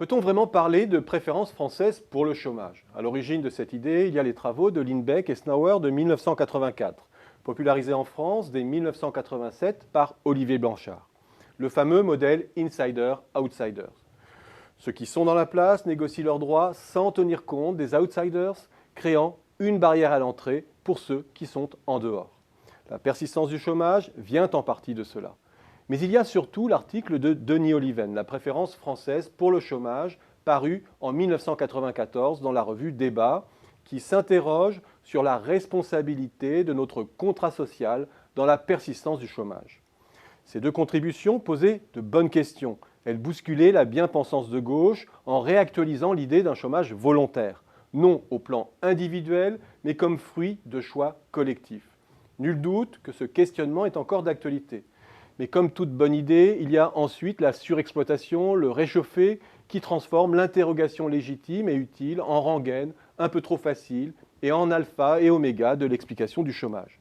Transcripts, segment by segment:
Peut-on vraiment parler de préférence française pour le chômage? À l'origine de cette idée, il y a les travaux de Lindbeck et Snauer de 1984, popularisés en France dès 1987 par Olivier Blanchard. Le fameux modèle Insider-Outsiders. Ceux qui sont dans la place négocient leurs droits sans tenir compte des outsiders, créant une barrière à l'entrée pour ceux qui sont en dehors. La persistance du chômage vient en partie de cela. Mais il y a surtout l'article de Denis Oliven, La préférence française pour le chômage, paru en 1994 dans la revue Débat, qui s'interroge sur la responsabilité de notre contrat social dans la persistance du chômage. Ces deux contributions posaient de bonnes questions. Elles bousculaient la bien-pensance de gauche en réactualisant l'idée d'un chômage volontaire, non au plan individuel, mais comme fruit de choix collectifs. Nul doute que ce questionnement est encore d'actualité. Mais comme toute bonne idée, il y a ensuite la surexploitation, le réchauffé, qui transforme l'interrogation légitime et utile en rengaine un peu trop facile et en alpha et oméga de l'explication du chômage.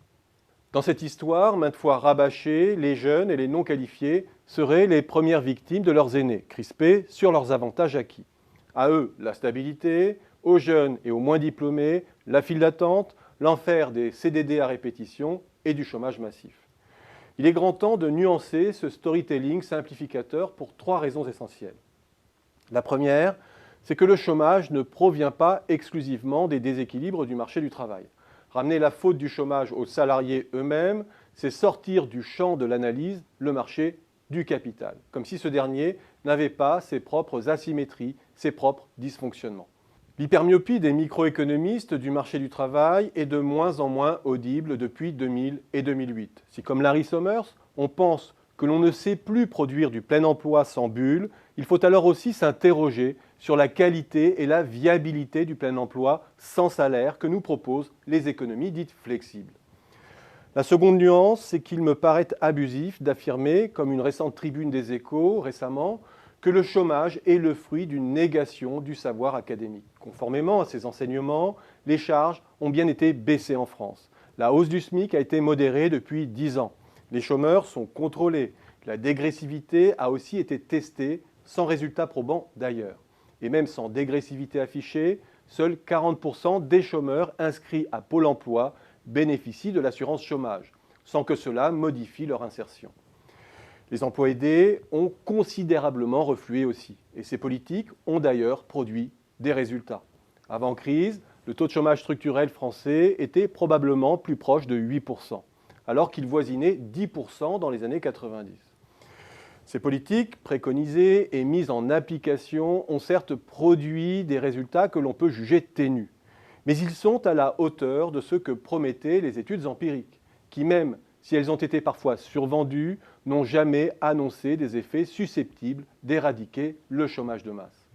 Dans cette histoire, maintes fois rabâchée, les jeunes et les non qualifiés seraient les premières victimes de leurs aînés, crispés sur leurs avantages acquis. À eux, la stabilité, aux jeunes et aux moins diplômés, la file d'attente, l'enfer des CDD à répétition et du chômage massif. Il est grand temps de nuancer ce storytelling simplificateur pour trois raisons essentielles. La première, c'est que le chômage ne provient pas exclusivement des déséquilibres du marché du travail. Ramener la faute du chômage aux salariés eux-mêmes, c'est sortir du champ de l'analyse le marché du capital, comme si ce dernier n'avait pas ses propres asymétries, ses propres dysfonctionnements. L'hypermyopie des microéconomistes du marché du travail est de moins en moins audible depuis 2000 et 2008. Si, comme Larry Summers, on pense que l'on ne sait plus produire du plein emploi sans bulle, il faut alors aussi s'interroger sur la qualité et la viabilité du plein emploi sans salaire que nous proposent les économies dites flexibles. La seconde nuance, c'est qu'il me paraît abusif d'affirmer, comme une récente tribune des Échos récemment, que le chômage est le fruit d'une négation du savoir académique. Conformément à ces enseignements, les charges ont bien été baissées en France. La hausse du SMIC a été modérée depuis 10 ans. Les chômeurs sont contrôlés. La dégressivité a aussi été testée, sans résultat probant d'ailleurs. Et même sans dégressivité affichée, seuls 40% des chômeurs inscrits à Pôle emploi bénéficient de l'assurance chômage, sans que cela modifie leur insertion. Les emplois aidés ont considérablement reflué aussi. Et ces politiques ont d'ailleurs produit des résultats. Avant crise, le taux de chômage structurel français était probablement plus proche de 8%, alors qu'il voisinait 10% dans les années 90. Ces politiques préconisées et mises en application ont certes produit des résultats que l'on peut juger ténus. Mais ils sont à la hauteur de ce que promettaient les études empiriques, qui même si elles ont été parfois survendues, n'ont jamais annoncé des effets susceptibles d'éradiquer le chômage de masse.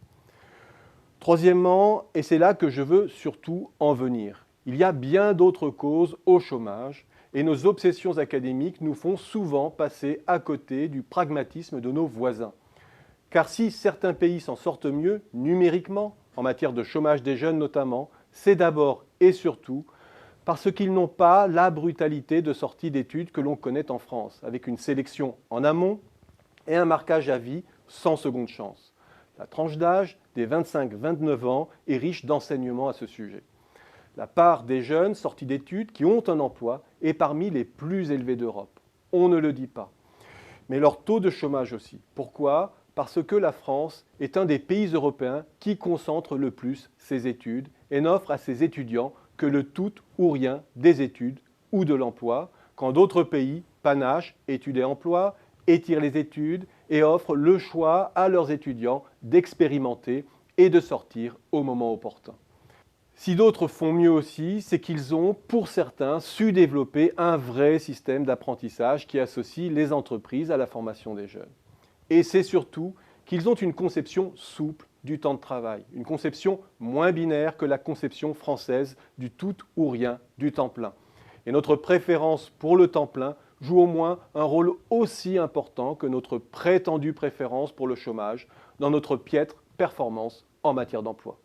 Troisièmement, et c'est là que je veux surtout en venir, il y a bien d'autres causes au chômage et nos obsessions académiques nous font souvent passer à côté du pragmatisme de nos voisins. Car si certains pays s'en sortent mieux numériquement, en matière de chômage des jeunes notamment, c'est d'abord et surtout parce qu'ils n'ont pas la brutalité de sortie d'études que l'on connaît en France, avec une sélection en amont et un marquage à vie sans seconde chance. La tranche d'âge des 25-29 ans est riche d'enseignements à ce sujet. La part des jeunes sortis d'études qui ont un emploi est parmi les plus élevées d'Europe. On ne le dit pas. Mais leur taux de chômage aussi. Pourquoi ? Parce que la France est un des pays européens qui concentre le plus ses études et n'offre à ses étudiants que le tout ou rien des études ou de l'emploi, quand d'autres pays panachent études et emploi, étirent les études et offrent le choix à leurs étudiants d'expérimenter et de sortir au moment opportun. Si d'autres font mieux aussi, c'est qu'ils ont, pour certains, su développer un vrai système d'apprentissage qui associe les entreprises à la formation des jeunes. Et c'est surtout qu'ils ont une conception souple du temps de travail, une conception moins binaire que la conception française du tout ou rien du temps plein. Et notre préférence pour le temps plein joue au moins un rôle aussi important que notre prétendue préférence pour le chômage dans notre piètre performance en matière d'emploi.